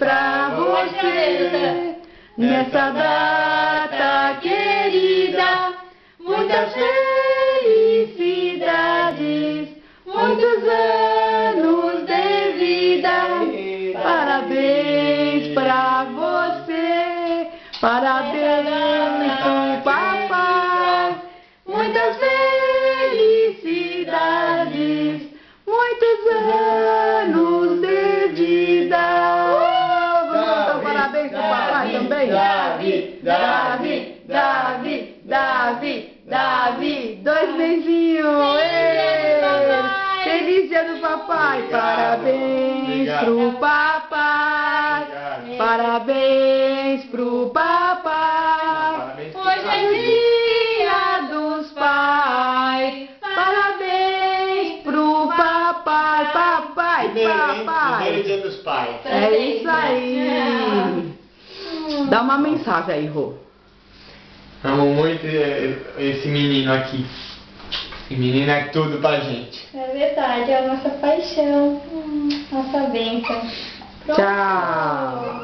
pra você. Nessa data querida, muitas felicidades, muitos anos de vida. Parabéns pra você, parabéns pro papai. Muitas felicidades, muitos anos de vida. Vamos cantar um parabéns pro papai também? Davi, dois beijinhos. Feliz dia do papai. Parabéns pro papai. Parabéns pro papai. Hoje é dia dos pais. Parabéns pro papai. Papai. Primeiro dia dos pais. É isso aí. Dá uma mensagem aí, Rô. Amo muito esse menino aqui. Esse menino é tudo pra gente. É verdade, é a nossa paixão, nossa bênção. Tchau.